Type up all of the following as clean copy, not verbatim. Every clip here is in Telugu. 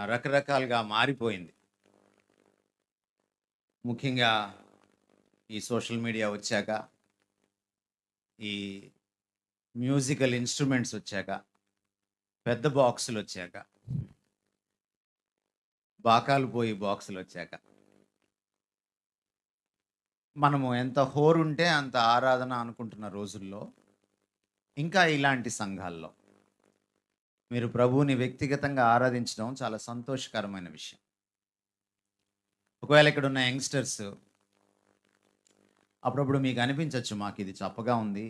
రకరకాలుగా మారిపోయింది. ముఖ్యంగా ఈ సోషల్ మీడియా వచ్చాక, ఈ మ్యూజికల్ ఇన్‌స్ట్రుమెంట్స్ వచ్చాక, పెద్ద బాక్సులొచ్చాక, బాకాలు పోయి బాక్సులొచ్చాక, మనము ఎంత హోరుంటే అంత ఆరాధన అనుకుంటున్న రోజుల్లో, ఇంకా ఇలాంటి సంఘాల్లో మీరు ప్రభువుని వ్యక్తిగతంగా ఆరాధించడం చాలా సంతోషకరమైన విషయం. ఒకవేళ ఇక్కడున్న యంగ్‌స్టర్స్ అప్పుడప్పుడు మీకు అనిపించొచ్చు, మాకిది చప్పగా ఉంది,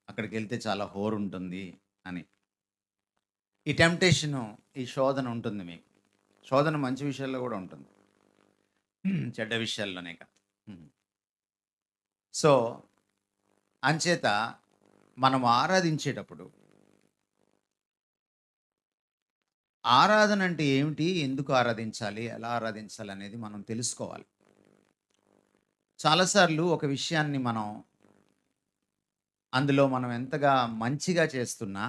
అక్కడికెళ్తే చాలా హోరుంటుంది అని. ఈ టెంప్టేషను, ఈ శోధన ఉంటుంది మీకు. శోధన మంచి విషయాల్లో కూడా ఉంటుంది. చెడ్డ విషయాల్లోనే కాదు. సో, అంచేత మనం ఆరాధించేటప్పుడు ఆరాధన అంటే ఏమిటి? ఎందుకు ఆరాధించాలి? ఎలా ఆరాధించాలి? అనేది మనం తెలుసుకోవాలి. చాలాసార్లు ఒక విషయాన్ని అందులో మనం ఎంతగా మంచిగా చేస్తున్నా,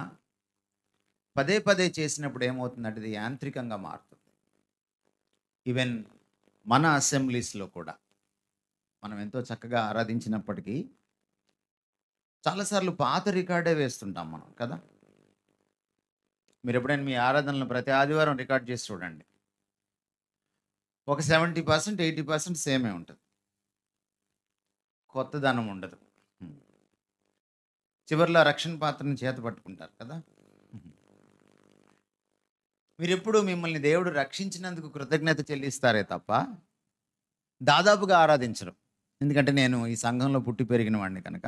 పదే పదే చేసినప్పుడు ఏమవుతుందంటే అది యాంత్రికంగా మారుతుంది. ఈవెన్ మన అసెంబ్లీస్‌లో కూడా మనం ఎంతో చక్కగా ఆరాధించినప్పటికీ చాలాసార్లు పాత రికార్డే వేస్తుంటాం మనం కదా! మీరెప్పుడైనా మీ ఆరాధనలు ప్రతి ఆదివారం రికార్డ్ చేసి చూడండి. ఒక 70%, 80% సేమే ఉంటది. కొత్తదనం ఉండదు. చివర్లో రక్షణ పాత్రని చేత పట్టుకుంటారు కదా! మీరెప్పుడు మిమ్మల్ని దేవుడు రక్షించినందుకు కృతజ్ఞత చెల్లిస్తారే తప్ప, దాదాపుగా ఆరాధించరు. ఎందుకంటే నేను ఈ సంఘంలో పుట్టి పెరిగిన వాడిని కనుక.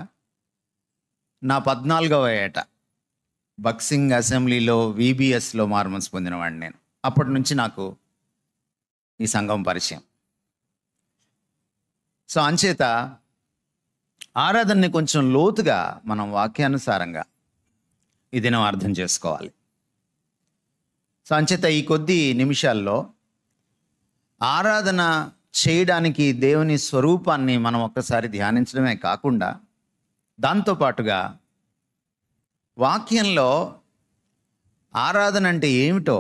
నా 14వ ఏట బక్సింగ్ అసెంబ్లీలో వీబీఎస్‌లో మారుమనసు పొందినవాడిని నేను. అప్పటి నుంచి నాకు ఈ సంఘం పరిచయం. సో, అంచేత ఆరాధనని కొంచెం లోతుగా మనం వాక్యానుసారంగా ఈ దినం అర్థం చేసుకోవాలి. సో, అంచేత ఈ కొద్ది నిమిషాల్లో ఆరాధన చేయడానికి దేవుని స్వరూపాన్ని మనం ఒక్కసారి ధ్యానించడమే కాకుండా, దాంతో పాటుగా వాక్యంలో ఆరాధన అంటే ఏమిటో,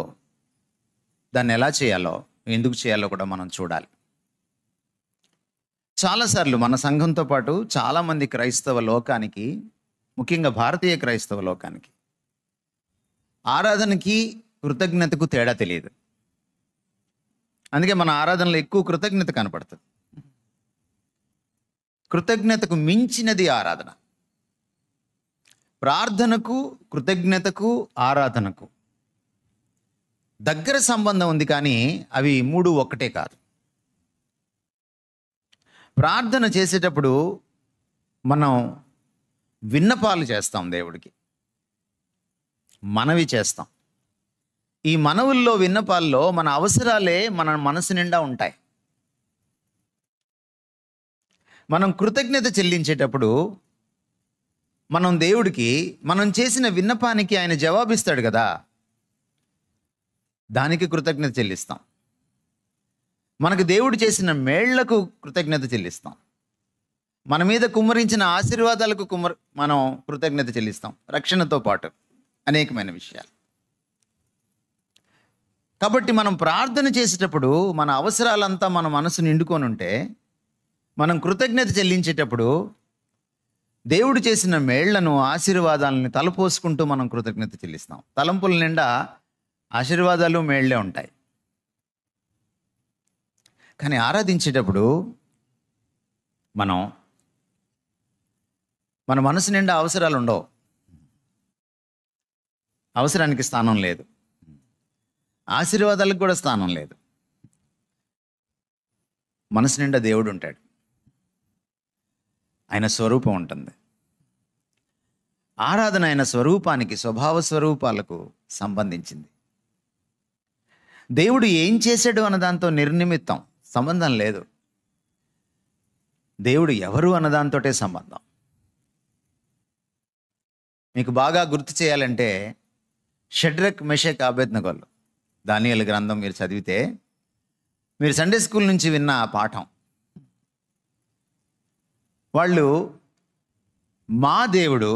దాన్ని ఎలా చేయాలో, ఎందుకు చేయాలో కూడా మనం చూడాలి. చాలాసార్లు మన సంఘంతో పాటు చాలామంది క్రైస్తవ లోకానికి, ముఖ్యంగా భారతీయ క్రైస్తవ లోకానికి ఆరాధనకి, కృతజ్ఞతకు తేడా తెలియదు. అందుకే మన ఆరాధనలో ఎక్కువ కృతజ్ఞత కనపడుతుంది. కృతజ్ఞతకు మించినది ఆరాధన. ప్రార్థనకు, కృతజ్ఞతకు, ఆరాధనకు దగ్గర సంబంధం ఉంది, కానీ అవి మూడు ఒక్కటే కాదు. ప్రార్థన చేసేటప్పుడు మనం విన్నపాలు చేస్తాం, దేవుడికి మనవి చేస్తాం. ఈ మనవుల్లో, విన్నపాల్లో మన అవసరాలే మన మనసు నిండా ఉంటాయి. మనం కృతజ్ఞత చెల్లించేటప్పుడు మనం దేవుడికి మనం చేసిన విన్నపానికి ఆయన జవాబిస్తాడు కదా, దానికి కృతజ్ఞత చెల్లిస్తాం. మనకు దేవుడు చేసిన మేళ్లకు కృతజ్ఞత చెల్లిస్తాం. మన మీద కుమ్మరించిన ఆశీర్వాదాలకు మనం కృతజ్ఞత చెల్లిస్తాం. రక్షణతో పాటు అనేకమైన విషయాలు. కాబట్టి మనం ప్రార్థన చేసేటప్పుడు మన అవసరాలంతా మన మనసు నిండుకొని ఉంటే, మనం కృతజ్ఞత చెల్లించేటప్పుడు దేవుడు చేసిన మేళ్లను, ఆశీర్వాదాలను తలపోసుకుంటూ మనం కృతజ్ఞత చెల్లిస్తాం. తలంపుల నిండా ఆశీర్వాదాలు, మేళ్లే ఉంటాయి. కానీ ఆరాధించేటప్పుడు మన మనసు నిండా అవసరాలు ఉండవు. అవసరానికి స్థానం లేదు, ఆశీర్వాదాలకు కూడా స్థానం లేదు. మనసు నిండా దేవుడు ఉంటాడు, ఆయన స్వరూపం ఉంటుంది. ఆరాధన ఆయన స్వరూపానికి, స్వభావ స్వరూపాలకు సంబంధించింది. దేవుడు ఏం చేశాడు అన్న దాంతో నిర్నిమిత్తం, సంబంధం లేదు. దేవుడు ఎవరు అన్నదాంతోటే సంబంధం. మీకు బాగా గుర్తు చేయాలంటే, షడ్రక్, మెషక్, అబేద్నెగోలు దానియేలు గ్రంథం మీరు చదివితే, మీరు సండే స్కూల్ నుంచి విన్న ఆ పాఠం, వాళ్ళు మా దేవుడు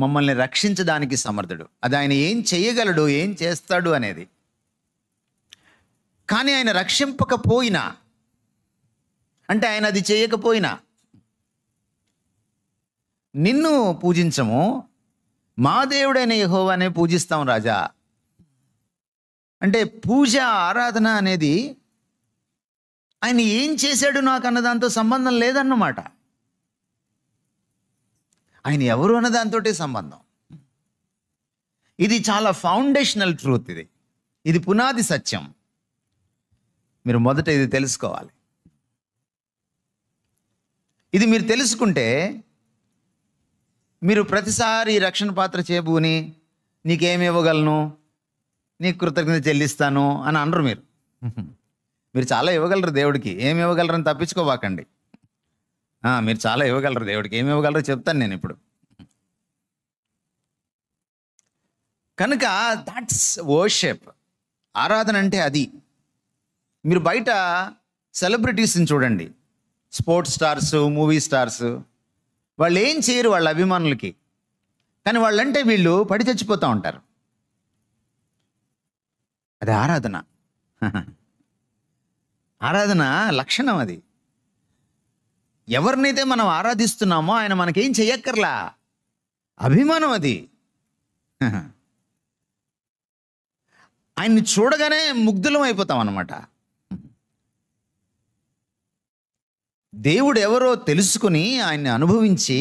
మమ్మల్ని రక్షించడానికి సమర్థుడు, అది ఆయన ఏం చేయగలడు, ఏం చేస్తాడు అనేది కానీ ఆయన రక్షింపకపోయినా, అంటే ఆయన అది చేయకపోయినా, నిన్ను పూజించము, మా దేవుడైన యెహోవానే పూజిస్తాం రాజా. అంటే పూజ, ఆరాధన అనేది ఆయన ఏం చేశాడు నాకు అన్న దాంతో సంబంధం లేదన్నమాట. ఆయన ఎవరు అన్న దాంతో సంబంధం. ఇది చాలా ఫౌండేషనల్ ట్రూత్. ఇది పునాది సత్యం. మీరు మొదట ఇది తెలుసుకోవాలి. ఇది మీరు తెలుసుకుంటే మీరు ప్రతిసారి రక్షణ పాత్ర చేబూని నీకేమి ఇవ్వగలను, నీకు కృతజ్ఞత చెల్లిస్తాను అని అనరు. మీరు చాలా ఇవ్వగలరు దేవుడికి, ఏమి ఇవ్వగలరని తప్పించుకోవాకండి. మీరు చాలా ఇవ్వగలరు దేవుడికి, ఏమి ఇవ్వగలరో చెప్తాను నేను ఇప్పుడు. కనుక దట్స్ వర్షిప్. ఆరాధన అంటే అది. మీరు బయట సెలబ్రిటీస్ని చూడండి, స్పోర్ట్స్ స్టార్స్, మూవీ స్టార్స్, వాళ్ళు ఏం చేయరు వాళ్ళ అభిమానులకి, కానీ వాళ్ళంటే వీళ్ళు పడి చచ్చిపోతూ ఉంటారు. అది ఆరాధన. ఆరాధన లక్షణం అది. ఎవరినైతే మనం ఆరాధిస్తున్నామో ఆయన మనకేం చెయ్యక్కర్లా, అభిమానం అది. ఆయన్ని చూడగానే ముగ్ధులం అయిపోతాం అన్నమాట. దేవుడు ఎవరో తెలుసుకుని ఆయన్ని అనుభవించి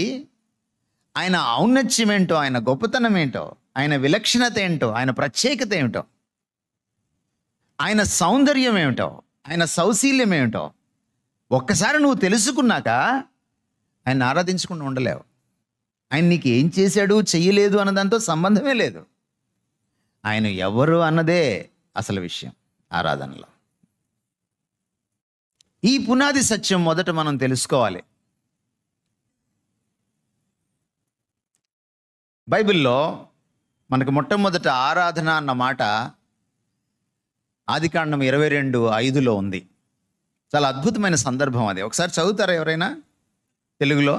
ఆయన ఔన్నత్యం ఏంటో, ఆయన గొప్పతనం ఏంటో, ఆయన విలక్షణత ఏంటో, ఆయన ప్రత్యేకత ఏమిటో, ఆయన సౌందర్యం ఏమిటో, ఆయన సౌశీల్యం ఏమిటో ఒక్కసారి నువ్వు తెలుసుకున్నాక ఆయన ఆరాధించకుండా ఉండలేవు. ఆయన నీకు ఏం చేశాడు, చెయ్యలేదు అన్నదాంతో సంబంధమే లేదు. ఆయన ఎవరు అన్నదే అసలు విషయం ఆరాధనలో. ఈ పునాది సత్యం మొదట మనం తెలుసుకోవాలి. బైబిల్లో మనకు మొట్టమొదట ఆరాధన అన్న మాట ఆదికాండం 22:5 ఉంది. చాలా అద్భుతమైన సందర్భం అది. ఒకసారి చదువుతారా ఎవరైనా తెలుగులో?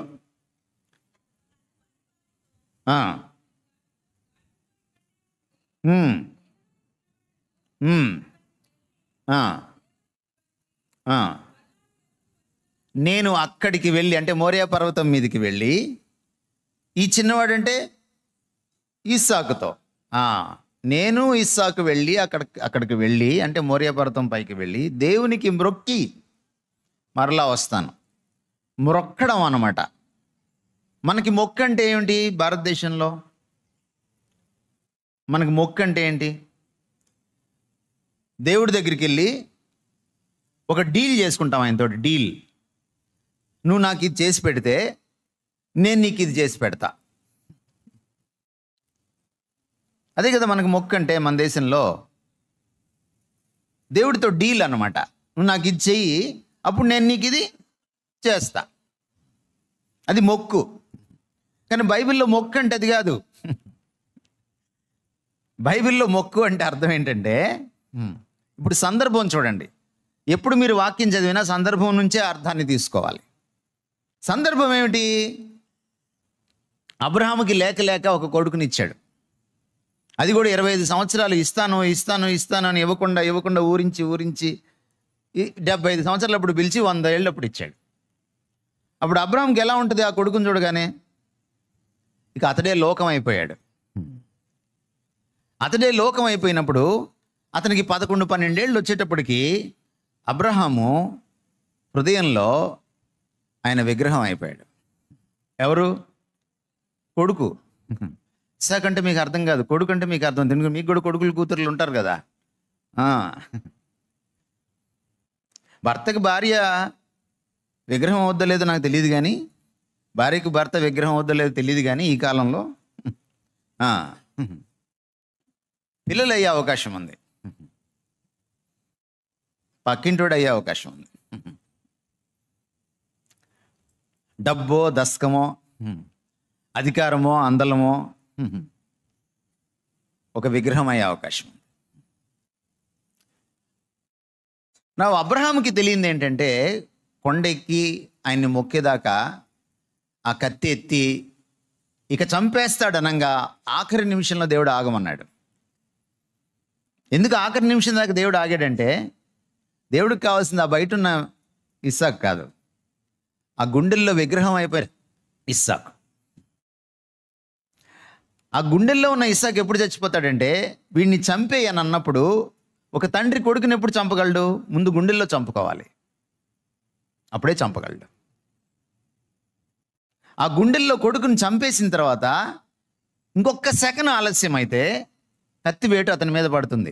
నేను అక్కడికి వెళ్ళి, అంటే మోరియా పర్వతం మీదకి వెళ్ళి, ఈ చిన్నవాడంటే ఇస్సాకుతో, నేను ఇస్సాకు వెళ్ళి అక్కడికి వెళ్ళి, అంటే మోరియా పర్వతం పైకి వెళ్ళి దేవునికి మ్రొక్కి మరలా వస్తాను. మ్రొక్కడం అన్నమాట. మనకి మొక్కు అంటే ఏమిటి? భారతదేశంలో మనకి మొక్కు అంటే ఏంటి? దేవుడి దగ్గరికి వెళ్ళి ఒక డీల్ చేసుకుంటాం ఆయనతోటి. డీల్, నువ్వు నాకు ఇది చేసి పెడితే నేను నీకు ఇది చేసి పెడతా. అదే కదా మనకు మొక్కు అంటే మన దేశంలో. దేవుడితో డీల్ అన్నమాట. నువ్వు నాకు ఇది చెయ్యి, అప్పుడు నేను నీకు ఇది చేస్తా. అది మొక్కు. కానీ బైబిల్లో మొక్కు అంటే అది కాదు. బైబిల్లో మొక్కు అంటే అర్థం ఏంటంటే, ఇప్పుడు సందర్భం చూడండి. ఎప్పుడు మీరు వాక్యం చదివినా సందర్భం నుంచే అర్థాన్ని తీసుకోవాలి. సందర్భం ఏమిటి? అబ్రహాముకి లేక ఒక కొడుకునిచ్చాడు. అది కూడా 25 సంవత్సరాలు ఇస్తాను అని ఇవ్వకుండా ఊరించి 75 సంవత్సరాలు అప్పుడు పిలిచి 100 ఏళ్ళు అప్పుడు ఇచ్చాడు. అప్పుడు అబ్రహాంకి ఎలా ఉంటుంది ఆ కొడుకుని చూడగానే? ఇక అతడే లోకం అయిపోయాడు. అతడే లోకం అయిపోయినప్పుడు అతనికి 11-12 ఏళ్ళు వచ్చేటప్పటికి అబ్రహాము హృదయంలో ఆయన విగ్రహం అయిపోయాడు. ఎవరు? కొడుకు. ఇస్సాకు అంటే మీకు అర్థం కాదు, కొడుకు అంటే మీకు అర్థం. ఎందుకంటే మీకు కూడా కొడుకులు కూతుర్లు ఉంటారు కదా. భర్తకు భార్య విగ్రహం వద్దలేదో నాకు తెలియదు, కానీ భార్యకు భర్త విగ్రహం వద్దలేదో తెలియదు, కానీ ఈ కాలంలో పిల్లలు అయ్యే అవకాశం ఉంది, పక్కింటోడు అయ్యే అవకాశం ఉంది. డబ్బో, దస్కమో, అధికారమో, అందలమో ఒక విగ్రహం అయ్యే అవకాశం ఉంది. నా అబ్రహాంకి తెలియంది ఏంటంటే, కొండెక్కి ఆయన్ని మొక్కేదాకా ఆ కత్తి ఎత్తి ఇక చంపేస్తాడనంగా ఆఖరి నిమిషంలో దేవుడు ఆగమన్నాడు. ఎందుకు ఆఖరి నిమిషం దాకా దేవుడు ఆగాడంటే, దేవుడికి కావాల్సింది ఆ బయట ఉన్న ఇస్సాకు కాదు, ఆ గుండెల్లో విగ్రహం అయిపోయారు ఇస్సాకు. ఆ గుండెల్లో ఉన్న ఇస్సాకు ఎప్పుడు చచ్చిపోతాడంటే, వీడిని చంపేయని అన్నప్పుడు ఒక తండ్రి కొడుకుని ఎప్పుడు చంపగలడు? ముందు గుండెల్లో చంపుకోవాలి, అప్పుడే చంపగలడు. ఆ గుండెల్లో కొడుకుని చంపేసిన తర్వాత ఇంకొక సెకను ఆలస్యం అయితే కత్తి వేటు అతని మీద పడుతుంది.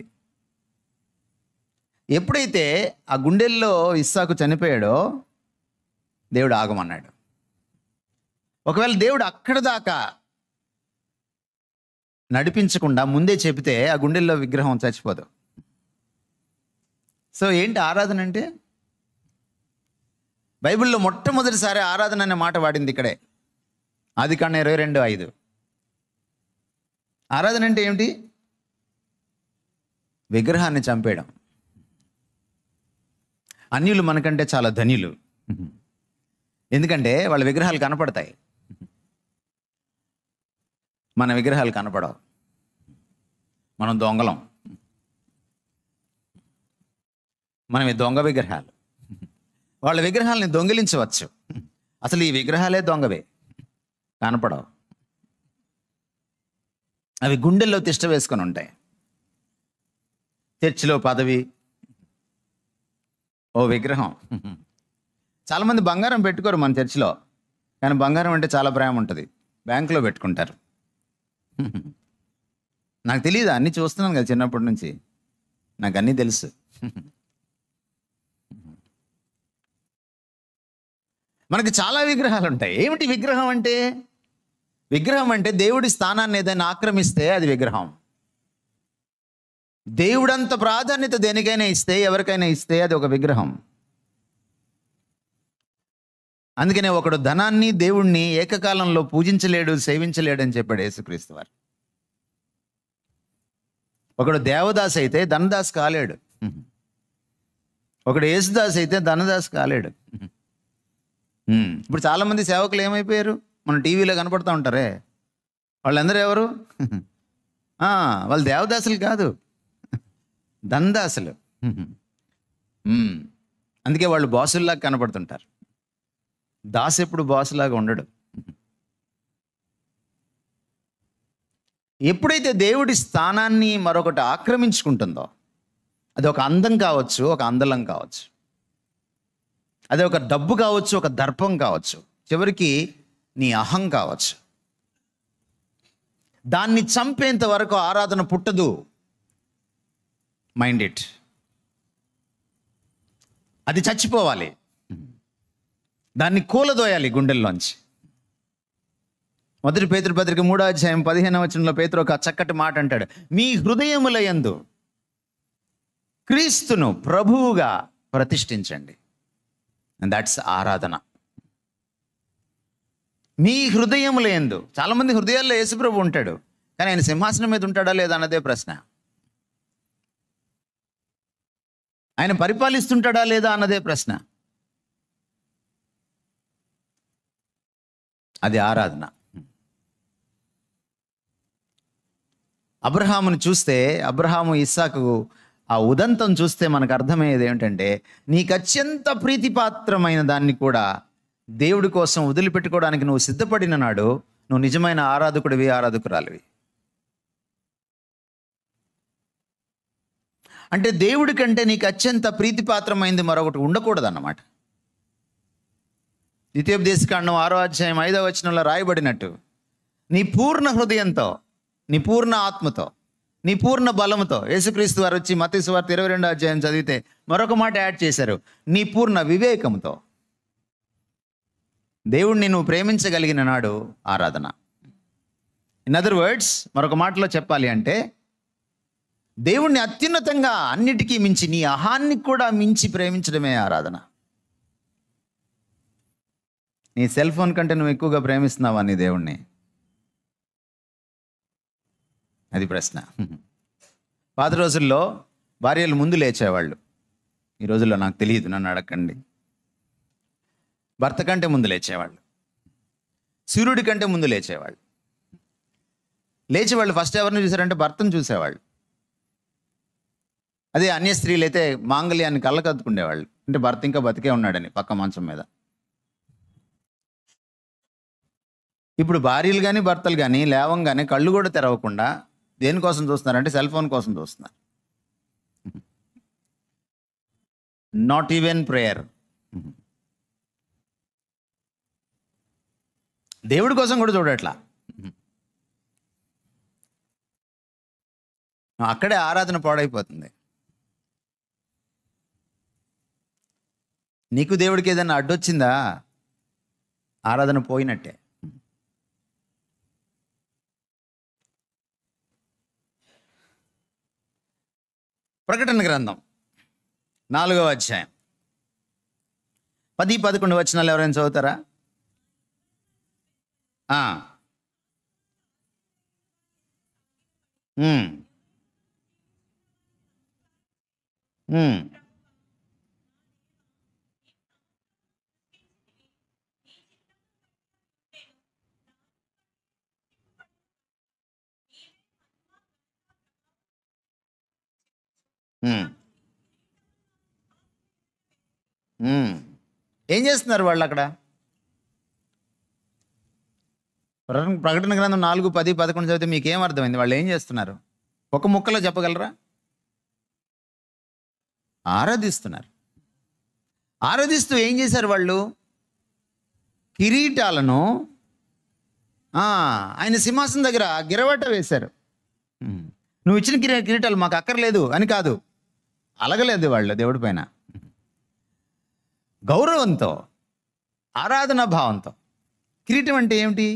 ఎప్పుడైతే ఆ గుండెల్లో ఇస్సాకు చనిపోయాడో దేవుడు ఆగమన్నాడు. ఒకవేళ దేవుడు అక్కడ దాకా నడిపించకుండా ముందే చెబితే ఆ గుండెల్లో విగ్రహం చచ్చిపోదు. సో ఏంటి ఆరాధన అంటే? బైబిల్లో మొట్టమొదటిసారి ఆరాధన అనే మాట వాడింది ఇక్కడే, ఆదికాండం 22:5. ఆరాధన అంటే ఏమిటి? విగ్రహాన్ని చంపేయడం. అన్యులు మనకంటే చాలా ధన్యులు, ఎందుకంటే వాళ్ళ విగ్రహాలు కనపడతాయి, మన విగ్రహాలు కనపడవు. మనం దొంగలం, మనవి దొంగ విగ్రహాలు. వాళ్ళ విగ్రహాలని దొంగిలించవచ్చు, అసలు ఈ విగ్రహాలే దొంగవే, కనపడవు. అవి గుండెల్లో తిష్ట వేసుకొని ఉంటాయి. చర్చిలో పదవి, ఓ విగ్రహం. చాలామంది బంగారం పెట్టుకోరు మన చర్చిలో, కానీ బంగారం అంటే చాలా ప్రేమ ఉంటుంది, బ్యాంకులో పెట్టుకుంటారు. నాకు తెలియదు, అన్నీ చూస్తున్నాను కదా చిన్నప్పటి నుంచి, నాకు అన్నీ తెలుసు. మనకి చాలా విగ్రహాలు ఉంటాయి. ఏమిటి విగ్రహం అంటే? విగ్రహం అంటే దేవుడి స్థానాన్ని ఏదైనా ఆక్రమిస్తే అది విగ్రహం. దేవుడంత ప్రాధాన్యత దేనికైనా ఇస్తే, ఎవరికైనా ఇస్తే అది ఒక విగ్రహం. అందుకనే ఒకడు ధనాన్ని దేవుణ్ణి ఏకకాలంలో పూజించలేడు, సేవించలేడు అని చెప్పాడు యేసుక్రీస్తు వారు. ఒకడు దేవదాస్ అయితే ధనదాస్ కాలేడు, ఒకడు యేసుదాస్ అయితే ధనదాస్ కాలేడు. ఇప్పుడు చాలామంది సేవకులు ఏమైపోయారు? మనం టీవీలో కనపడుతూ ఉంటారే, వాళ్ళందరూ ఎవరు? వాళ్ళు దేవదాసులు కాదు, ధనదాసులు. అందుకే వాళ్ళు బాసుల్లాగా కనపడుతుంటారు. దాసు ఎప్పుడు బాసులాగా ఉండడు. ఎప్పుడైతే దేవుడి స్థానాన్ని మరొకటి ఆక్రమించుకుంటుందో, అది ఒక అందం కావచ్చు, ఒక అందలం కావచ్చు, అది ఒక డబ్బు కావచ్చు, ఒక దర్పం కావచ్చు, చివరికి నీ అహం కావచ్చు, దాన్ని చంపేంత వరకు ఆరాధన పుట్టదు. Mind it. అది చచ్చిపోవాలి, దాన్ని కూలదోయాలి గుండెల్లోంచి. 1 పేతురు పత్రిక 3:15 పేతురు ఒక చక్కటి మాట అంటాడు, మీ హృదయముల యందు క్రీస్తును ప్రభువుగా ప్రతిష్ఠించండి. అండ్ దట్స్ ఆరాధన. మీ హృదయముల యందు. చాలామంది హృదయాల్లో యేసుప్రభు ఉంటాడు, కానీ ఆయన సింహాసనం మీద ఉంటాడా లేదా అన్నదే ప్రశ్న. ఆయన పరిపాలిస్తుంటాడా లేదా అన్నదే ప్రశ్న. అది ఆరాధన. అబ్రహామును చూస్తే, అబ్రహాము ఇస్సాకు ఆ ఉదంతం చూస్తే మనకు అర్థమయ్యేది ఏమిటంటే, నీకు అత్యంత ప్రీతిపాత్రమైన దాన్ని కూడా దేవుడి కోసం వదిలిపెట్టుకోవడానికి నువ్వు సిద్ధపడిన నాడు నువ్వు నిజమైన ఆరాధకుడివి, ఆరాధకురాలివి. అంటే దేవుడి కంటే నీకు అత్యంత ప్రీతిపాత్రమైంది మరొకటి ఉండకూడదన్నమాట. ద్వితీయోపదేశకాండం 6:5 రాయబడినట్టు, నీ పూర్ణ హృదయంతో, నీ పూర్ణ ఆత్మతో, నీ పూర్ణ బలముతో. యేసుక్రీస్తు వారు వచ్చి మత్తయి సువార్త 22 చదివితే మరొక మాట యాడ్ చేశారు, నీ పూర్ణ వివేకంతో. దేవుణ్ణి నువ్వు ప్రేమించగలిగిన నాడు ఆరాధన. ఇన్ అదర్ వర్డ్స్, మరొక మాటలో చెప్పాలి అంటే, దేవుణ్ణి అత్యున్నతంగా అన్నిటికీ మించి, నీ అహాన్ని కూడా మించి ప్రేమించడమే ఆరాధన. నీ సెల్ ఫోన్ కంటే నువ్వు ఎక్కువగా ప్రేమిస్తున్నావా నీ దేవుణ్ణి? అది ప్రశ్న. పాత రోజుల్లో భార్యలు ముందు లేచేవాళ్ళు, ఈ రోజుల్లో నాకు తెలియదు, నన్ను అడగండి. భర్త కంటే ముందు లేచేవాళ్ళు, సూర్యుడి కంటే ముందు లేచేవాళ్ళు. లేచేవాళ్ళు ఫస్ట్ ఎవరిని చూసారంటే భర్తను చూసేవాళ్ళు. అదే అన్య స్త్రీలు అయితే మాంగళ్యాన్ని కళ్ళకద్దుకుండేవాళ్ళు, అంటే భర్త ఇంకా బతికే ఉన్నాడని పక్క మంచం మీద. ఇప్పుడు భార్యలు కానీ భర్తలు కానీ లేవంగానే కళ్ళు కూడా తెరవకుండా దేనికోసం చూస్తున్నారంటే సెల్ ఫోన్ కోసం చూస్తున్నారు. Not even prayer. దేవుడి కోసం కూడా చూడట్లా. అక్కడే ఆరాధన పాడైపోతుంది. నీకు దేవుడికి ఏదైనా అడ్డొచ్చిందా, ఆరాధన పోయినట్టే. ప్రకటన గ్రంథం 4వ అధ్యాయం 10-11 వచనాలు ఎవరైనా చదువుతారా? ఏం చేస్తున్నారు వాళ్ళు అక్కడ? ప్రకటన గ్రంథం 4:10-11 చదివితే మీకేం అర్థమైంది? వాళ్ళు ఏం చేస్తున్నారు? ఒక ముక్కలో చెప్పగలరా? ఆరాధిస్తున్నారు. ఆరాధిస్తూ ఏం చేశారు వాళ్ళు? కిరీటాలను ఆయన సింహాసనం దగ్గర గిరవట వేశారు. నువ్వు ఇచ్చిన కిరీటాలు మాకు అక్కర్లేదు అని కాదు, అలగలేదు వాళ్ళు దేవుడి పైన. గౌరవంతో, ఆరాధనా భావంతో. కిరీటం అంటే ఏమిటి?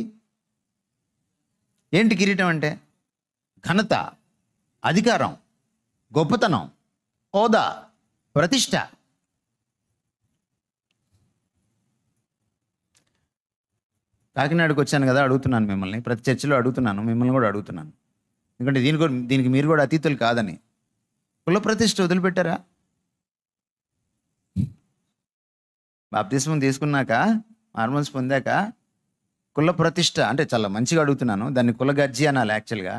ఏంటి కిరీటం అంటే? ఘనత, అధికారం, గొప్పతనం, హోదా, ప్రతిష్ట. కాకినాడకు వచ్చాను కదా, అడుగుతున్నాను మిమ్మల్ని, ప్రతి చర్చిలో అడుగుతున్నాను, మిమ్మల్ని కూడా అడుగుతున్నాను. ఎందుకంటే దీనికి మీరు కూడా అతీతులు కాదని. కుల ప్రతిష్ట వదిలిపెట్టారా? బాప్తిస్మం తీసుకున్నాక, హార్మోన్స్ పొందాక కుల ప్రతిష్ట అంటే చాలా మంచిగా అడుగుతున్నాను, దాన్ని కుల గజ్జి అనాలి యాక్చువల్గా.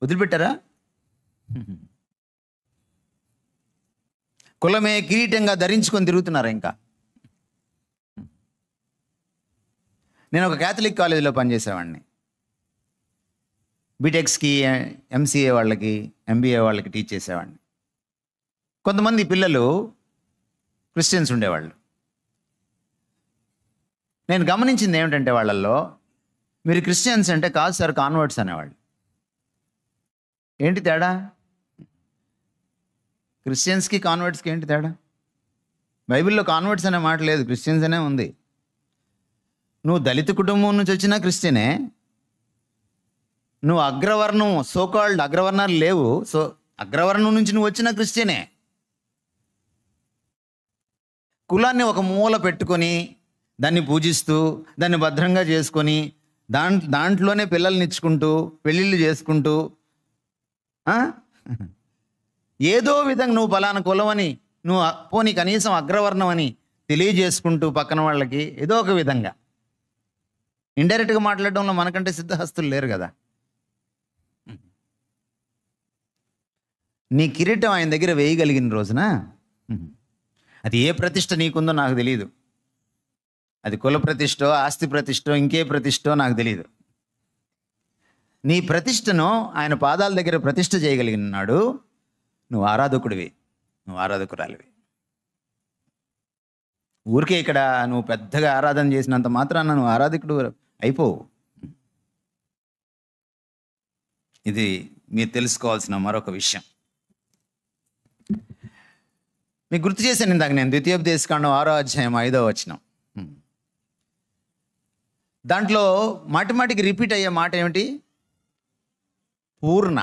వదిలిపెట్టారా? కులమే కిరీటంగా ధరించుకొని తిరుగుతున్నారా ఇంకా? నేను ఒక క్యాథలిక్ కాలేజీలో పనిచేసేవాడిని. బీటెక్స్కి, ఎంసీఏ వాళ్ళకి, ఎంబీఏ వాళ్ళకి టీచ్ చేసేవాడిని. కొంతమంది పిల్లలు క్రిస్టియన్స్ ఉండేవాళ్ళు. నేను గమనించింది ఏమిటంటే వాళ్ళల్లో, మీరు క్రిస్టియన్స్ అంటే కాదు సార్, కాన్వర్ట్స్ అనేవాళ్ళు. ఏంటి తేడా? క్రిస్టియన్స్కి కాన్వర్ట్స్కి ఏంటి తేడా? బైబిల్లో కాన్వర్ట్స్ అనే మాట లేదు, క్రిస్టియన్స్ అనే ఉంది. నువ్వు దళిత కుటుంబం నుంచి వచ్చినా క్రిస్టియనే, నువ్వు అగ్రవర్ణం, సోకాల్డ్ అగ్రవర్ణాలు లేవు, సో అగ్రవర్ణం నుంచి నువ్వు వచ్చిన క్రిస్టియనే. కులాన్ని ఒక మూల పెట్టుకొని దాన్ని పూజిస్తూ దాన్ని భద్రంగా చేసుకొని దాంట్లోనే పిల్లల్ని ఇచ్చుకుంటూ పెళ్ళిళ్ళు చేసుకుంటూ ఏదో విధంగా నువ్వు పలానా కులం అని, నువ్వు పోనీ కనీసం అగ్రవర్ణం అని తెలియజేసుకుంటూ పక్కన వాళ్ళకి ఏదో ఒక విధంగా ఇండైరెక్ట్గా మాట్లాడడంలో మనకంటే సిద్ధహస్తులు లేరు కదా. నీ కిరీటం ఆయన దగ్గర వేయగలిగిన రోజున, అది ఏ ప్రతిష్ట నీకుందో నాకు తెలియదు, అది కుల ప్రతిష్టో, ఆస్తి ప్రతిష్టో, ఇంకే ప్రతిష్టో నాకు తెలియదు. నీ ప్రతిష్టను ఆయన పాదాల దగ్గర ప్రతిష్ట చేయగలిగిన నాడు నువ్వు ఆరాధకుడివి, నువ్వు ఆరాధకురాలివి. ఊరికే ఇక్కడ నువ్వు పెద్దగా ఆరాధన చేసినంత మాత్రాన నువ్వు ఆరాధకుడు అయిపోవు. ఇది మీరు తెలుసుకోవాల్సిన మరొక విషయం. మీకు గుర్తు చేశాను ఇందాక నేను, ద్వితీయోపదేశకాండం 6వ అధ్యాయం 5వ వచనం. దాంట్లో మాటిమాటికి రిపీట్ అయ్యే మాట ఏమిటి? పూర్ణ.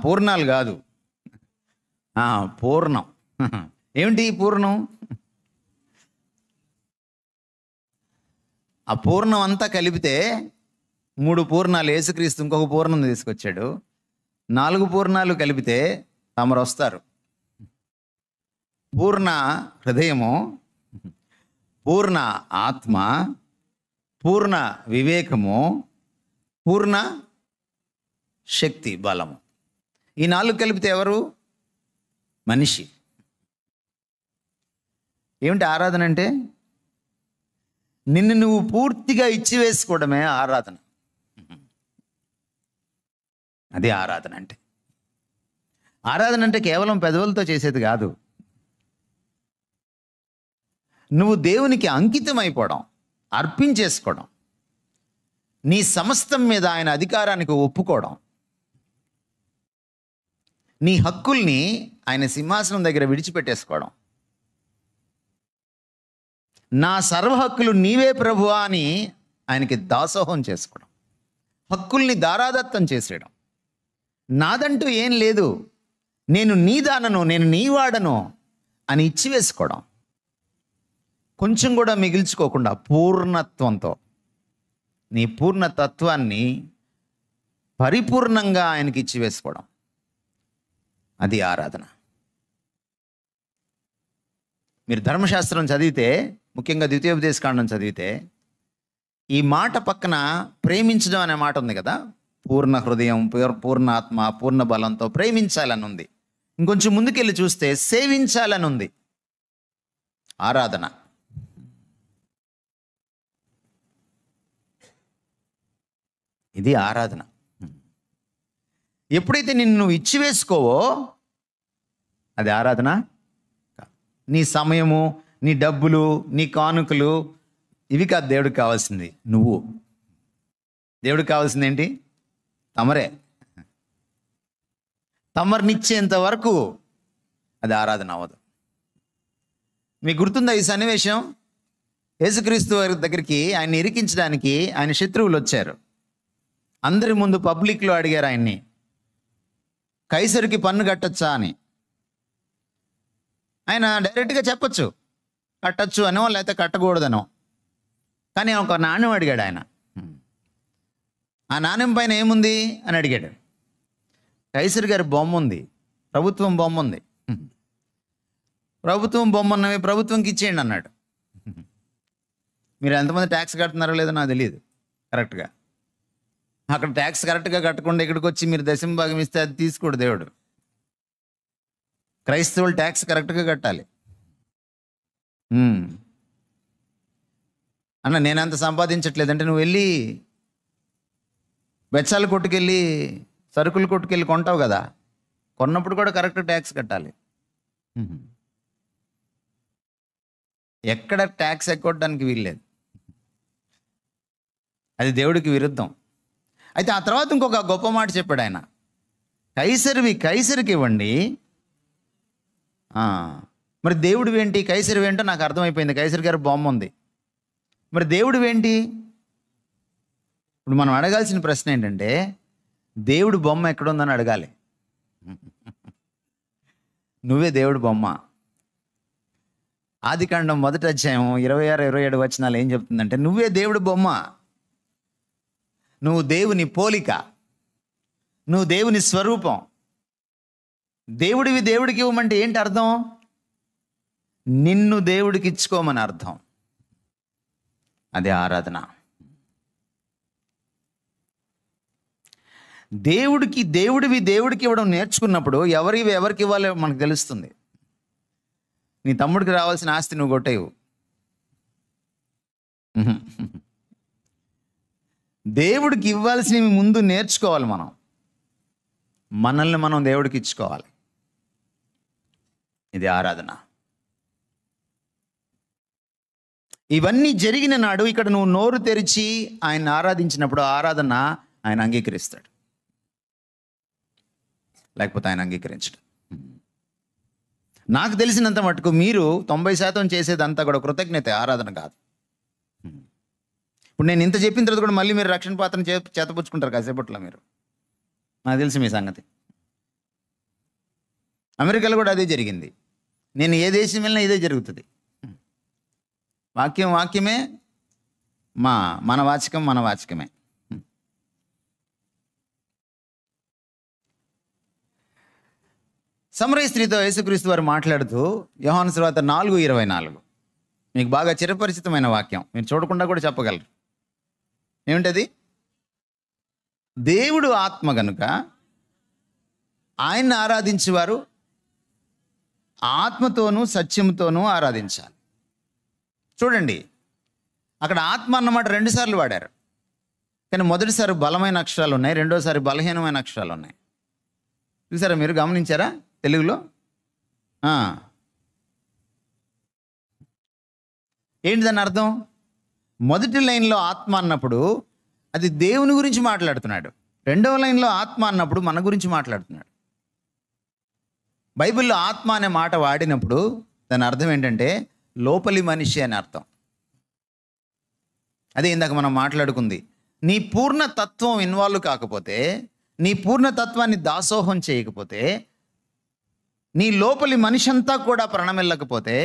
పూర్ణాలు కాదు, పూర్ణం. ఏమిటి పూర్ణం? ఆ పూర్ణం అంతా కలిపితే 3 పూర్ణాలు, యేసుక్రీస్తు ఇంకొక పూర్ణం తీసుకొచ్చాడు. 4 పూర్ణాలు కలిపితే తమరు వస్తారు. పూర్ణ హృదయము, పూర్ణ ఆత్మ, పూర్ణ వివేకము, పూర్ణ శక్తి, బలము. ఈ 4 కలిపితే ఎవరు? మనిషి. ఏమిటి ఆరాధన అంటే? నిన్ను నువ్వు పూర్తిగా ఇచ్చివేసుకోవడమే ఆరాధన. అది ఆరాధన అంటే. ఆరాధన అంటే కేవలం పెదవులతో చేసేది కాదు. నువ్వు దేవునికి అంకితం అయిపోవడం, అర్పించేసుకోవడం, నీ సమస్తం మీద ఆయన అధికారానికి ఒప్పుకోవడం, నీ హక్కుల్ని ఆయన సింహాసనం దగ్గర విడిచిపెట్టేసుకోవడం. నా సర్వ హక్కులు నీవే ప్రభువా అని ఆయనకి దాసోహం చేసుకోవడం, హక్కుల్ని దారాదత్తం చేసేయడం. నాదంటూ ఏం లేదు, నేను నీ దానను, నేను నీ వాడను అని ఇచ్చివేసుకోవడం. కొంచెం కూడా మిగిల్చుకోకుండా పూర్ణత్వంతో నీ పూర్ణతత్వాన్ని పరిపూర్ణంగా ఆయనకి ఇచ్చివేసుకోవడం. అది ఆరాధన. మీరు ధర్మశాస్త్రం చదివితే, ముఖ్యంగా ద్వితీయోపదేశకాండం చదివితే, ఈ మాట పక్కన ప్రేమించడం అనే మాట ఉంది కదా. పూర్ణ హృదయం, పూర్ణ ఆత్మ, పూర్ణ బలంతో ప్రేమించాలని ఉంది. ఇంకొంచెం ముందుకెళ్ళి చూస్తే సేవించాలని ఉంది. ఆరాధన. ఇది ఆరాధన. ఎప్పుడైతే నిన్ను ఇచ్చివేసుకోవో అది ఆరాధన. నీ సమయము, నీ డబ్బులు, నీ కానుకలు ఇవి కాదు దేవుడికి కావాల్సింది. నువ్వు. దేవుడికి కావాల్సింది ఏంటి? తమరే. తమరినిచ్చేంత వరకు అది ఆరాధన అవ్వదు. మీకు గుర్తుందా ఈ సన్నివేశం? యేసుక్రీస్తు వారి దగ్గరికి ఆయన్ని ఇరికించడానికి ఆయన శత్రువులు వచ్చారు. అందరి ముందు పబ్లిక్లో అడిగారు ఆయన్ని, కైసరికి పన్ను కట్టచ్చా అని. ఆయన డైరెక్ట్గా చెప్పచ్చు, కట్టచ్చు అనో లేకపోతే కట్టకూడదనో. కానీ ఒక నాణ్యం అడిగాడు ఆయన. ఆ నాణ్యం పైన ఏముంది అని అడిగాడు. కైసర్ గారి బొమ్మ ఉంది, ప్రభుత్వం బొమ్మ ఉంది. ప్రభుత్వం బొమ్మ ఉన్నవి ప్రభుత్వంకి ఇచ్చేయండి అన్నాడు. మీరు ఎంతమంది ట్యాక్స్ కడుతున్నారో లేదో నాకు తెలియదు కరెక్ట్గా. అక్కడ ట్యాక్స్ కరెక్ట్గా కట్టకుండా ఇక్కడికి వచ్చి మీరు దశంభాగం ఇస్తే అది తీసుకోడు దేవుడు. క్రైస్తవులు ట్యాక్స్ కరెక్ట్గా కట్టాలి. అన్న నేనంత సంపాదించట్లేదంటే నువ్వు వెళ్ళి బెచ్చాల కొట్టుకెళ్ళి, సరుకులు కొట్టుకెళ్ళి కొంటావు కదా, కొన్నప్పుడు కూడా కరెక్ట్ ట్యాక్స్ కట్టాలి. ఎక్కడ ట్యాక్స్ ఎక్కొట్టడానికి వీల్లేదు. అది దేవుడికి విరుద్ధం. అయితే ఆ తర్వాత ఇంకొక గొప్ప మాట చెప్పాడు ఆయన, కైసరివి కైసరికి ఇవ్వండి. మరి దేవుడివి ఏంటి, కైసరివి ఏంటో నాకు అర్థమైపోయింది. కైసరి గారి బొమ్మ ఉంది, మరి దేవుడివి ఏంటి? ఇప్పుడు మనం అడగాల్సిన ప్రశ్న ఏంటంటే, దేవుడి బొమ్మ ఎక్కడుందని అడగాలి. నువ్వే దేవుడి బొమ్మ. ఆదికాండం 1వ అధ్యాయం 26, 27 వచనాలు ఏం చెప్తుందంటే, నువ్వే దేవుడి బొమ్మ, నువ్వు దేవుని పోలిక, నువ్వు దేవుని స్వరూపం. దేవుడివి దేవుడికి ఇవ్వమంటే ఏంటి అర్థం? నిన్ను దేవుడికి ఇచ్చుకోమని అర్థం. అదే ఆరాధన. దేవుడివి దేవుడికి ఇవ్వడం నేర్చుకున్నప్పుడు ఎవరికి ఇవ్వాలో మనకు తెలుస్తుంది. నీ తమ్ముడికి రావాల్సిన ఆస్తి నువ్వు కొట్టేవు. దేవుడికి ఇవ్వాల్సినవి ముందు నేర్చుకోవాలి. మనల్ని మనం దేవుడికి ఇచ్చుకోవాలి. ఇది ఆరాధన. ఇవన్నీ జరిగిన నాడు ఇక్కడ నువ్వు నోరు తెరిచి ఆయన ఆరాధించినప్పుడు ఆరాధన ఆయన అంగీకరిస్తాడు, లేకపోతే ఆయన అంగీకరించడు. నాకు తెలిసినంత మటుకు మీరు 90% చేసేదంతా కూడా కృతజ్ఞత, ఆరాధన కాదు. ఇప్పుడు నేను ఇంత చెప్పిన తర్వాత కూడా మళ్ళీ మీరు రక్షణ పాత్రను చేతపుచ్చుకుంటారు కాసేపట్లో. మీరు, నాకు తెలిసి మీ సంగతి. అమెరికాలో కూడా అదే జరిగింది. నేను ఏ దేశం వెళ్ళినా ఇదే జరుగుతుంది. వాక్యమే మన వాచకమే. సమరయ స్త్రీతో యేసుక్రీస్తు వారు మాట్లాడుతూ యోహాను సువార్త 4:24 మీకు బాగా చిరపరిచితమైన వాక్యం, మీరు చూడకుండా కూడా చెప్పగలరు. ఏమిటది? దేవుడు ఆత్మ గనుక ఆయన్ని ఆరాధించేవారు ఆత్మతోనూ సత్యంతోనూ ఆరాధించాలి. చూడండి, అక్కడ ఆత్మ అన్నమాట 2 సార్లు వాడారు. కానీ మొదటిసారి బలమైన అక్షరాలు ఉన్నాయి, రెండోసారి బలహీనమైన అక్షరాలు ఉన్నాయి. చూసారా, మీరు గమనించారా తెలుగులో? ఏంటి దాని అర్థం? మొదటి లైన్లో ఆత్మ అన్నప్పుడు అది దేవుని గురించి మాట్లాడుతున్నాడు. రెండవ లైన్లో ఆత్మ అన్నప్పుడు మన గురించి మాట్లాడుతున్నాడు. బైబిల్లో ఆత్మ అనే మాట వాడినప్పుడు దాని అర్థం ఏంటంటే లోపలి మనిషి అని అర్థం. అదే ఇందాక మనం మాట్లాడుకుంది. నీ పూర్ణ తత్వం ఇన్వాల్వ్ కాకపోతే, నీ పూర్ణ తత్వాన్ని దాసోహం చేయకపోతే, నీ లోపలి మనిషి అంతా కూడా ప్రణమిల్లకపోతే,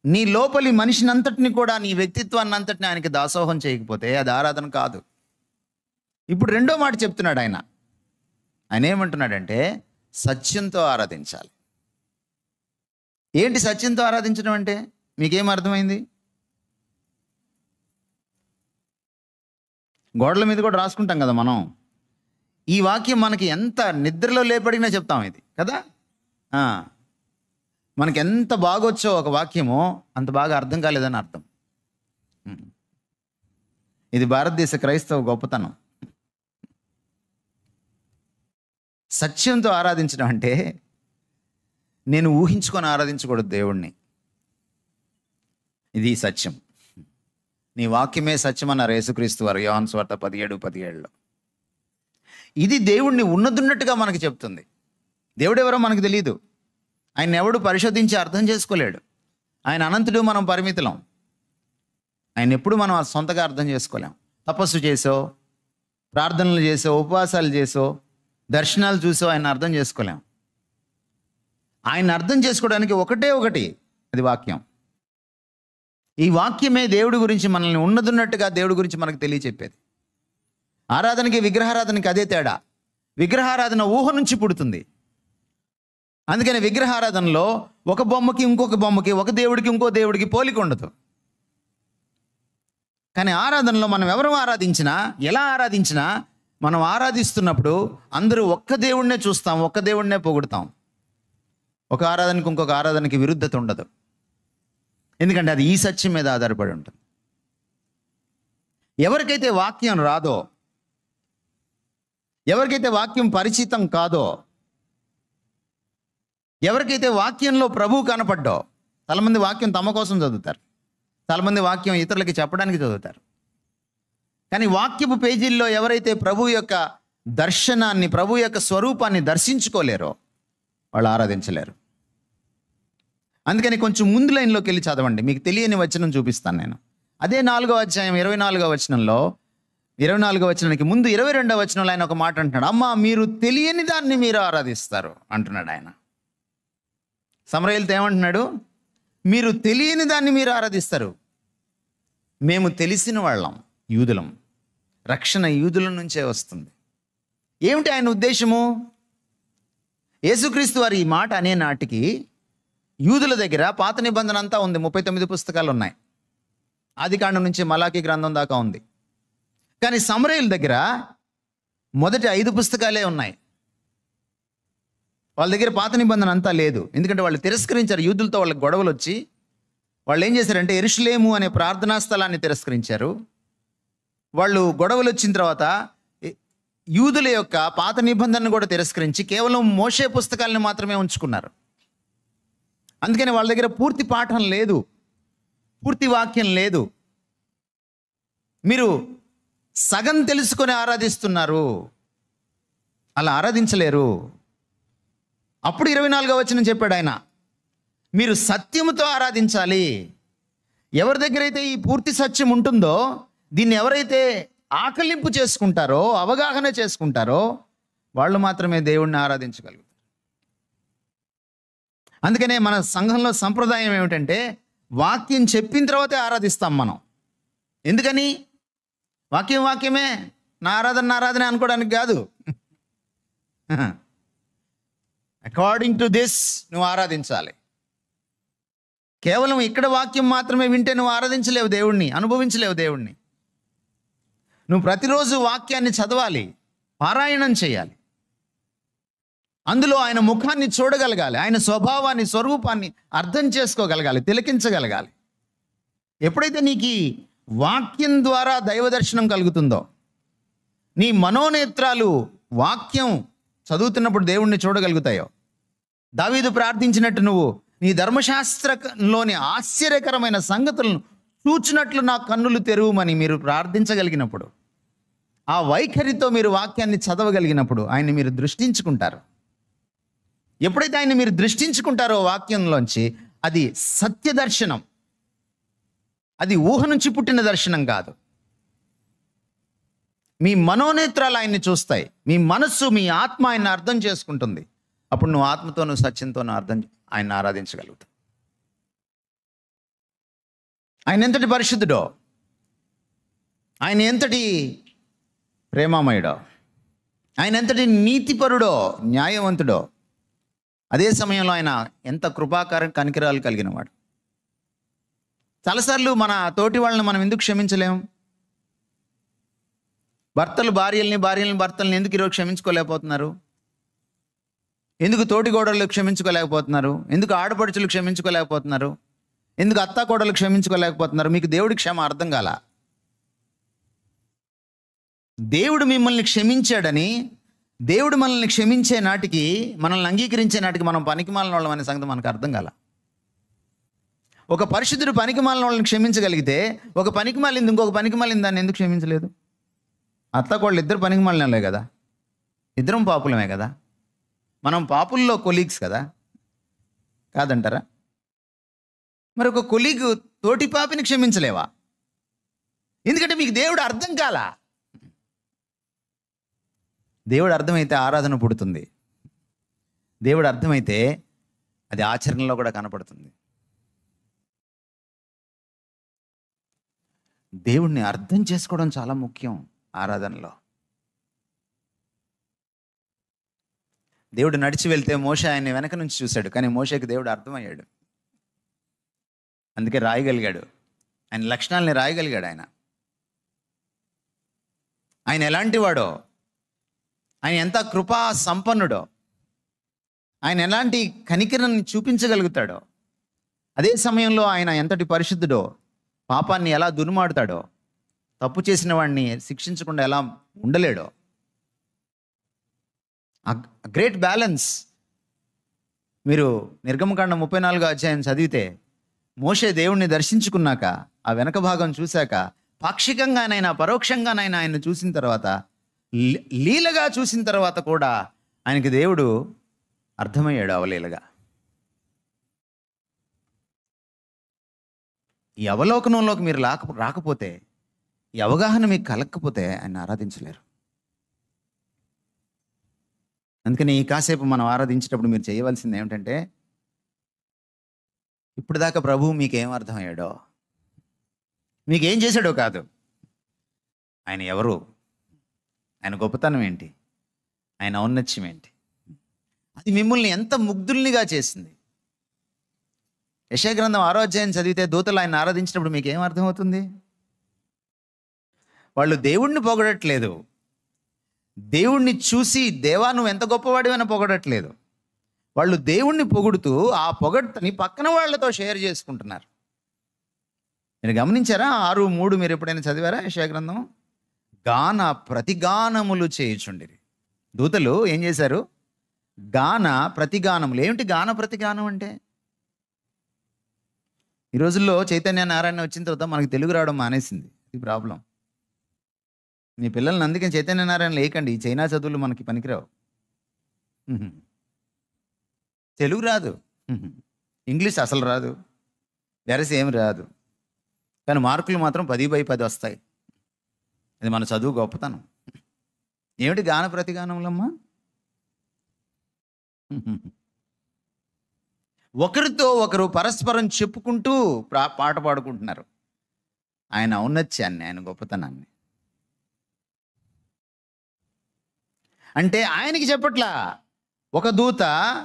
నీ లోపలి మనిషినంతటిని కూడా, నీ వ్యక్తిత్వాన్ని అంతటిని ఆయనకి దాసోహం చేయకపోతే అది ఆరాధన కాదు. ఇప్పుడు రెండో మాట చెప్తున్నాడు ఆయన. ఆయన ఏమంటున్నాడంటే సత్యంతో ఆరాధించాలి. ఏంటి సత్యంతో ఆరాధించడం అంటే? మీకేం అర్థమైంది? గోడల మీద కూడా రాసుకుంటాం కదా మనం. ఈ వాక్యం మనకి ఎంత నిద్రలో లేపడినా చెప్తాం ఇది కదా. మనకి ఎంత బాగొచ్చో ఒక వాక్యమో అంత బాగా అర్థం కాలేదని అర్థం. ఇది భారతదేశ క్రైస్తవ గొప్పతనం. సత్యంతో ఆరాధించడం అంటే నేను ఊహించుకొని ఆరాధించకూడదు దేవుణ్ణి. ఇది సత్యం. నీ వాక్యమే సత్యం అన్నారు యేసుక్రీస్తు వారు యోహాను సువార్త 17:17. ఇది దేవుణ్ణి ఉన్నదున్నట్టుగా మనకు చెప్తుంది. దేవుడెవరో మనకు తెలియదు. ఆయన ఎవడు పరిశోధించి అర్థం చేసుకోలేడు. ఆయన అనంతుడు, మనం పరిమితులం. ఆయన ఎప్పుడు మనం సొంతగా అర్థం చేసుకోలేం. తపస్సు చేసో, ప్రార్థనలు చేసో, ఉపవాసాలు చేసో, దర్శనాలు చూసో ఆయన అర్థం చేసుకోలేం. ఆయన అర్థం చేసుకోవడానికి ఒకటే ఒకటి, అది వాక్యం. ఈ వాక్యమే దేవుడి గురించి, మనల్ని ఉన్నదున్నట్టుగా దేవుడి గురించి మనకు తెలియచెప్పేది. ఆరాధనకి విగ్రహారాధనకి అదే తేడా. విగ్రహారాధన ఊహ నుంచి పుడుతుంది. అందుకని విగ్రహారాధనలో ఒక బొమ్మకి ఇంకొక బొమ్మకి, ఒక దేవుడికి ఇంకో దేవుడికి పోలిక ఉండదు. కానీ ఆరాధనలో మనం ఎవరు ఆరాధించినా, ఎలా ఆరాధించినా, మనం ఆరాధిస్తున్నప్పుడు అందరూ ఒక్క దేవుడినే చూస్తాం, ఒక్క దేవుడినే పొగుడుతాం. ఒక ఆరాధనకి ఇంకొక ఆరాధనకి విరుద్ధత ఉండదు. ఎందుకంటే అది ఈ సత్యం మీద ఆధారపడి ఉంటుంది. ఎవరికైతే వాక్యం రాదో, ఎవరికైతే వాక్యం పరిచితం కాదో, ఎవరికైతే వాక్యంలో ప్రభువు కనపడ్డో, చాలామంది వాక్యం తమ కోసం చదువుతారు, చాలామంది వాక్యం ఇతరులకి చెప్పడానికి చదువుతారు. కానీ వాక్యపు పేజీల్లో ఎవరైతే ప్రభు యొక్క దర్శనాన్ని, ప్రభు యొక్క స్వరూపాన్ని దర్శించుకోలేరో వాళ్ళు ఆరాధించలేరు. అందుకని కొంచెం ముందు లైన్లోకి వెళ్ళి చదవండి, మీకు తెలియని వచనం చూపిస్తాను నేను. అదే 4వ అధ్యాయం 24వ వచనంలో, 24వ వచనానికి ముందు 22వ వచనంలో ఆయన ఒక మాట అంటున్నాడు. అమ్మా, మీరు తెలియని దాన్ని మీరు ఆరాధిస్తారు అంటున్నాడు ఆయన. సమరయేలుతో ఏమంటున్నాడు? మీరు తెలియని దాన్ని మీరు ఆరాధిస్తారు. మేము తెలిసిన వాళ్ళం, యూదులం. రక్షణ యూదుల నుంచే వస్తుంది. ఏమిటి ఆయన ఉద్దేశము? యేసుక్రీస్తు వారు ఈ మాట అనే నాటికి యూదుల దగ్గర పాత నిబంధన అంతా ఉంది. 39 పుస్తకాలు ఉన్నాయి. ఆదికాండం నుంచి మలాకీ గ్రంథం దాకా ఉంది. కానీ సమరయేలు దగ్గర మొదటి 5 పుస్తకాలే ఉన్నాయి. వాళ్ళ దగ్గర పాత నిబంధన అంతా లేదు. ఎందుకంటే వాళ్ళు తిరస్కరించారు. యూదులతో వాళ్ళకి గొడవలు వచ్చి వాళ్ళు ఏం చేశారంటే యెరూషలేము అనే ప్రార్థనా స్థలాన్ని తిరస్కరించారు. వాళ్ళు గొడవలు వచ్చిన తర్వాత యూదుల యొక్క పాత నిబంధనను కూడా తిరస్కరించి కేవలం మోషే పుస్తకాలను మాత్రమే ఉంచుకున్నారు. అందుకని వాళ్ళ దగ్గర పూర్తి పాఠం లేదు, పూర్తి వాక్యం లేదు. మీరు సగం తెలుసుకొని ఆరాధిస్తున్నారు, అలా ఆరాధించలేరు. అప్పుడు 24వ వచనం చెప్పాడు ఆయన, మీరు సత్యముతో ఆరాధించాలి. ఎవరి దగ్గర అయితే ఈ పూర్తి సత్యం ఉంటుందో, దీన్ని ఎవరైతే ఆకలింపు చేసుకుంటారో, అవగాహన చేసుకుంటారో, వాళ్ళు మాత్రమే దేవుణ్ణి ఆరాధించగలుగుతారు. అందుకనే మన సంఘంలో సంప్రదాయం ఏమిటంటే వాక్యం చెప్పిన తర్వాతే ఆరాధిస్తాం మనం. ఎందుకని? వాక్యమే, నా ఆరాధన అనుకోవడానికి కాదు. అకార్డింగ్ టు దిస్ నువ్వు ఆరాధించాలి. కేవలం ఇక్కడ వాక్యం మాత్రమే వింటే నువ్వు ఆరాధించలేవు దేవుణ్ణి, అనుభవించలేవు దేవుణ్ణి. నువ్వు ప్రతిరోజు వాక్యాన్ని చదవాలి, పారాయణం చేయాలి. అందులో ఆయన ముఖాన్ని చూడగలగాలి, ఆయన స్వభావాన్ని, స్వరూపాన్ని అర్థం చేసుకోగలగాలి, తిలకించగలగాలి. ఎప్పుడైతే నీకు ఈ వాక్యం ద్వారా దైవ దర్శనం కలుగుతుందో, నీ మనోనేత్రాలు వాక్యం చదువుతున్నప్పుడు దేవుణ్ణి చూడగలుగుతాయో, దావీదు ప్రార్థించినట్టు నువ్వు నీ ధర్మశాస్త్రంలోని ఆశ్చర్యకరమైన సంగతులను చూచినట్లు నా కన్నులు తెరువుమని మీరు ప్రార్థించగలిగినప్పుడు, ఆ వైఖరితో మీరు వాక్యాన్ని చదవగలిగినప్పుడు ఆయన్ని మీరు దృష్టించుకుంటారు. ఎప్పుడైతే ఆయన్ని మీరు దృష్టించుకుంటారో వాక్యంలోంచి, అది సత్య దర్శనం, అది ఊహ నుంచి పుట్టిన దర్శనం కాదు. మీ మనోనేత్రాలు ఆయన్ని చూస్తాయి, మీ మనస్సు, మీ ఆత్మ ఆయన్ని అర్థం చేసుకుంటుంది. అప్పుడు నువ్వు ఆత్మతోనూ సత్యంతోనూ ఆయన్ని ఆరాధించగలుగుతావు. ఆయన ఎంతటి పరిశుద్ధుడో, ఆయన ఎంతటి ప్రేమామయుడో, ఆయన ఎంతటి నీతిపరుడో, న్యాయవంతుడో, అదే సమయంలో ఆయన ఎంత కృపాకారం కనికరాలు కలిగిన వాడు. చాలాసార్లు మన తోటి వాళ్ళని మనం ఎందుకు క్షమించలేము? భర్తలు భార్యల్ని, భర్తల్ని ఎందుకు ఈరోజు క్షమించుకోలేకపోతున్నారు? ఎందుకు తోటి గోడలు క్షమించుకోలేకపోతున్నారు? ఎందుకు ఆడపడుచులు క్షమించుకోలేకపోతున్నారు? ఎందుకు అత్తా కోడలు క్షమించుకోలేకపోతున్నారు? మీకు దేవుడి క్షమ అర్థం కాల. దేవుడు మిమ్మల్ని క్షమించాడని, దేవుడు మనల్ని క్షమించే నాటికి, మనల్ని అంగీకరించే నాటికి మనం పనికిమాలిన వాళ్ళం అనే సంగతి మనకు అర్థం కాల. ఒక పరిశుద్ధుడు పనికిమాలిన వాళ్ళని క్షమించగలిగితే, ఒక పనికిమాలింది ఇంకొక పనికిమాలింది దాన్ని ఎందుకు క్షమించలేదు? అత్త కోళ్ళు ఇద్దరు పనికిమాలినలే కదా, ఇద్దరం పాపులమే కదా, మనం పాపుల్లో కొలీగ్స్ కదా, కాదంటారా? మరి ఒక కొలీగు తోటి పాపిని క్షమించలేవా? ఎందుకంటే మీకు దేవుడు అర్థం కాలా. దేవుడు అర్థమైతే ఆరాధన పుడుతుంది. దేవుడు అర్థమైతే అది ఆచరణలో కూడా కనపడుతుంది. దేవుణ్ణి అర్థం చేసుకోవడం చాలా ముఖ్యం ఆరాధనలో. దేవుడు నడిచి వెళ్తే మోషే ఆయన్ని వెనక నుంచి చూశాడు, కానీ మోషేకి దేవుడు అర్థమయ్యాడు, అందుకే రాయగలిగాడు. ఆయన లక్షణాలని రాయగలిగాడు. ఆయన ఎలాంటి వాడో, ఆయన ఎంత కృపా సంపన్నుడో, ఆయన ఎలాంటి కనికరాన్ని చూపించగలుగుతాడో, అదే సమయంలో ఆయన ఎంతటి పరిశుద్ధుడో, పాపాన్ని ఎలా దుర్మాడుతాడో, తప్పు చేసిన వాడిని శిక్షించకుండా ఎలా ఉండలేడో. Great balance. మీరు నిర్గమకాండం 34వ అధ్యాయం చదివితే, మోషే దేవుణ్ణి దర్శించుకున్నాక, ఆ వెనక భాగం చూశాక, పాక్షికంగానైనా పరోక్షంగానైనా ఆయన చూసిన తర్వాత, లీలగా చూసిన తర్వాత కూడా ఆయనకి దేవుడు అర్థమయ్యాడు అవలీలగా. ఈ అవలోకనంలోకి మీరు రాకపోతే, ఈ అవగాహన మీకు కలగకపోతే ఆయన ఆరాధించలేరు. అందుకని ఈ కాసేపు మనం ఆరాధించేటప్పుడు మీరు చేయవలసింది ఏమిటంటే, ఇప్పుడు దాకా ప్రభువు మీకేం అర్థమయ్యాడో, మీకేం చేశాడో కాదు, ఆయన ఎవరు, ఆయన గొప్పతనం ఏంటి, ఆయన ఔన్నత్యం ఏంటి, అది మిమ్మల్ని ఎంత ముగ్ధుల్నిగా చేసింది. యెషయా గ్రంథం 6వ అధ్యాయం చదివితే, దూతలు ఆయన ఆరాధించినప్పుడు మీకు ఏం అర్థమవుతుంది? వాళ్ళు దేవుణ్ణి పొగడట్లేదు, దేవుణ్ణి చూసి దేవా నువ్వు ఎంత గొప్పవాడివని పొగడట్లేదు. వాళ్ళు దేవుణ్ణి పొగుడుతూ ఆ పొగడ్తని పక్కన వాళ్ళతో షేర్ చేసుకుంటున్నారు. మీరు గమనించారా? 6:3 మీరు ఎప్పుడైనా చదివారా యెషయా గ్రంథం? గాన ప్రతిగానములు చేయుచుండిరి. దూతలు ఏం చేశారు? గాన ప్రతిగానములు. ఏమిటి గాన ప్రతిగానం అంటే? ఈ రోజుల్లో చైతన్య నారాయణ వచ్చిన తర్వాత మనకి తెలుగు రావడం మానేసింది. ఇది ప్రాబ్లం. మీ పిల్లల్ని అందుకే చైతన్య నారాయణ లేకండి, ఈ చైనా చదువులు మనకి పనికిరావు. తెలుగు రాదు, ఇంగ్లీష్ అసలు రాదు, వెరసి ఏమి రాదు, కానీ మార్కులు మాత్రం 10/10 వస్తాయి. అది మన చదువు గొప్పతనం. ఏమిటి గాన ప్రతిగానములమ్మా? ఒకరితో ఒకరు పరస్పరం చెప్పుకుంటూ పాట పాడుకుంటున్నారు ఆయన ఔన్నత్యాన్ని, ఆయన గొప్పతనాన్ని. అంటే ఆయనకి చెప్పట్లా. ఒక దూత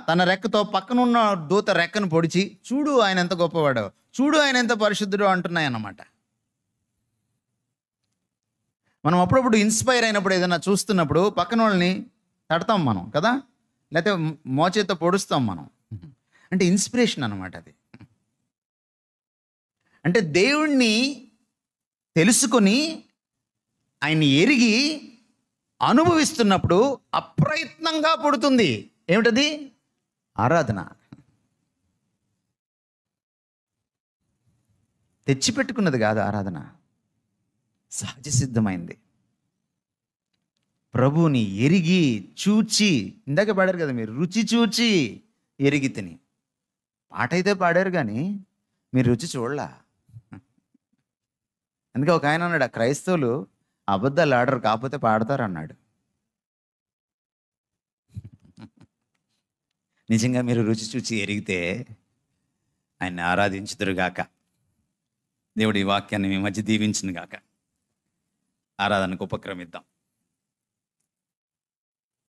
తన రెక్కతో పక్కనున్న దూత రెక్కను పొడిచి, చూడు ఆయన ఎంత గొప్పవాడో, చూడు ఆయన ఎంత పరిశుద్ధుడో అంటున్నాయి అన్నమాట. మనం అప్పుడప్పుడు ఇన్స్పైర్ అయినప్పుడు, ఏదైనా చూస్తున్నప్పుడు పక్కన వాళ్ళని తడతాం మనం కదా, లేకపోతే మోచేతో పొడుస్తాం మనం. అంటే ఇన్స్పిరేషన్ అనమాట అది. అంటే దేవుణ్ణి తెలుసుకొని ఆయన్ని ఎరిగి అనుభవిస్తున్నప్పుడు అప్రయత్నంగా పుడుతుంది. ఏమిటది? ఆరాధన. తెచ్చిపెట్టుకున్నది కాదు ఆరాధన, సహజ సిద్ధమైంది. ప్రభువుని ఎరిగి చూచి, ఇందాక పాడారు కదా మీరు, రుచి చూచి ఎరిగి తిని. పాట అయితే పాడారు కానీ మీరు రుచి చూడలా. అందుకే ఒక ఆయన అన్నాడు, ఆ క్రైస్తవులు అబద్ధాలు ఆడరు కాకపోతే పాడతారు అన్నాడు. నిజంగా మీరు రుచి చూచి ఎరిగితే ఆయన్ని ఆరాధించుదురుగాక. దేవుడి వాక్యాన్ని మీ మధ్య దీవించును గాక. ఆరాధనకు ఉపక్రమిద్దాం.